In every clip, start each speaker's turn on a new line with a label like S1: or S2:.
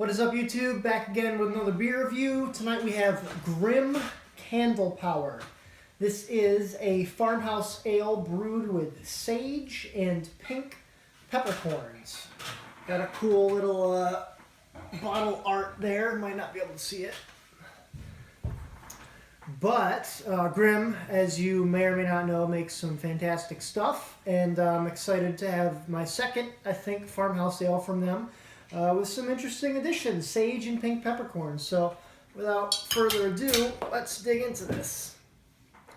S1: What is up, YouTube? Back again with another beer review. Tonight we have Grimm Candlepower. This is a farmhouse ale brewed with sage and pink peppercorns. Got a cool little bottle art there. Might not be able to see it. But Grimm, as you may or may not know, makes some fantastic stuff. And I'm excited to have my second, I think, farmhouse ale from them. With some interesting additions, sage and pink peppercorns. So without further ado, let's dig into this.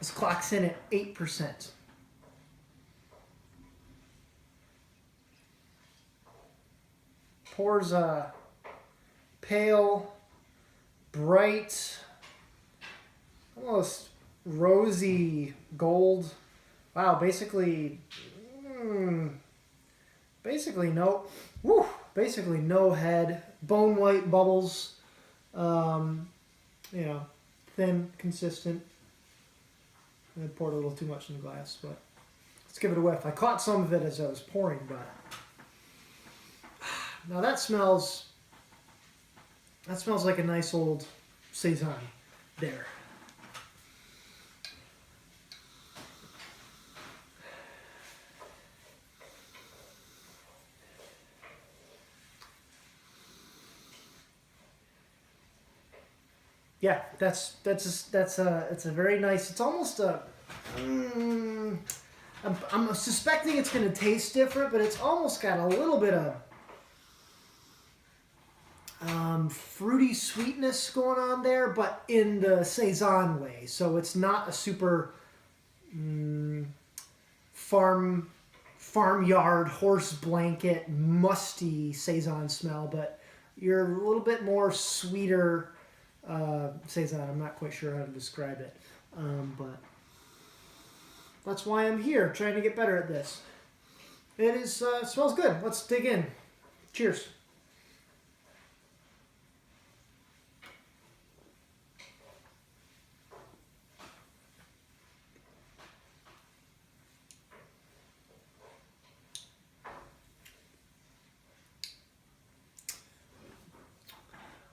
S1: This clocks in at 8%. Pours a pale, bright, almost rosy gold. Wow, basically no head, bone white bubbles, thin, consistent. I poured a little too much in the glass, but let's give it a whiff. I caught some of it as I was pouring, but now that smells like a nice old saison there. Yeah, it's a very nice. It's almost a. I'm suspecting it's going to taste different, but it's almost got a little bit of fruity sweetness going on there, but in the saison way. So it's not a super farmyard horse blanket musty saison smell, but you're a little bit more sweeter. Saison, I'm not quite sure how to describe it, but that's why I'm here, trying to get better at this. It smells good. Let's dig in. Cheers.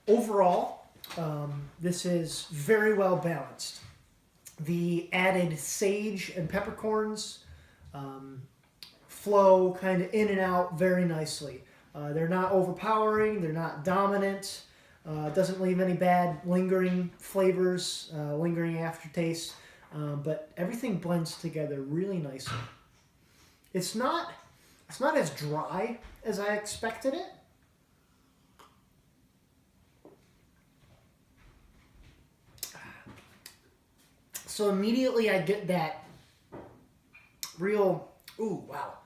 S1: Overall, this is very well balanced. The added sage and peppercorns flow kind of in and out very nicely. They're not overpowering, they're not dominant, doesn't leave any bad lingering flavors, lingering aftertaste, but everything blends together really nicely. It's not as dry as I expected it. So immediately I get that real, ooh, wow,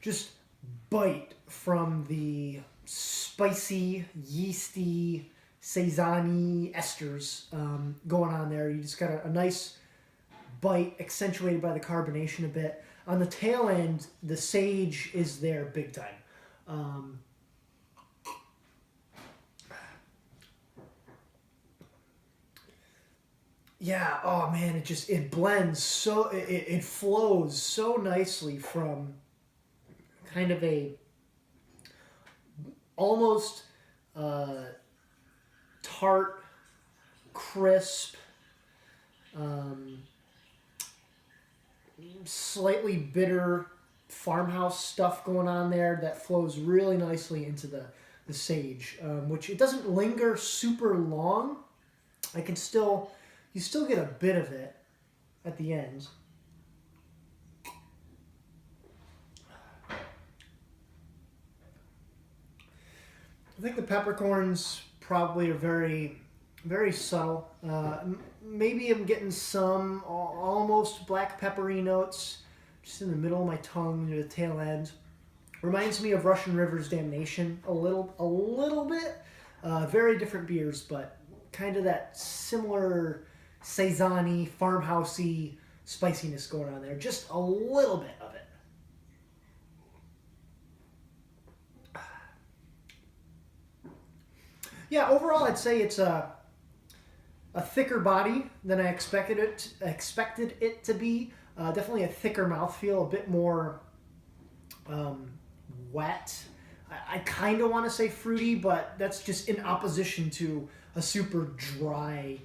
S1: just bite from the spicy, yeasty, saison-y esters going on there. You just got a nice bite accentuated by the carbonation a bit. On the tail end, the sage is there big time. Yeah, oh man, it blends so, it flows so nicely from kind of a almost tart, crisp, slightly bitter farmhouse stuff going on there that flows really nicely into the sage, which it doesn't linger super long. You still get a bit of it at the end. I think the peppercorns probably are very, very subtle. Maybe I'm getting some almost black peppery notes just in the middle of my tongue near the tail end. Reminds me of Russian River's Damnation a little bit. Very different beers, but kind of that similar saison-y, farmhousey spiciness going on there. Just a little bit of it. Yeah, overall I'd say it's a thicker body than I expected it to be. Definitely a thicker mouthfeel, a bit more wet. I kind of want to say fruity, but that's just in opposition to a super dry,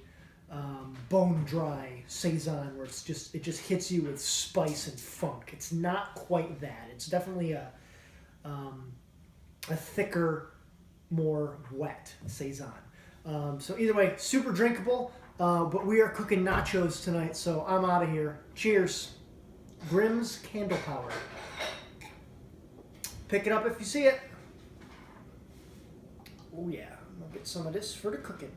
S1: bone dry saison where it just hits you with spice and funk. It's not quite that. It's definitely a thicker, more wet saison. So either way, super drinkable. But we are cooking nachos tonight, so I'm out of here. Cheers. Grimm's Candlepower. Pick it up if you see it. Oh yeah, I'm gonna get some of this for the cooking.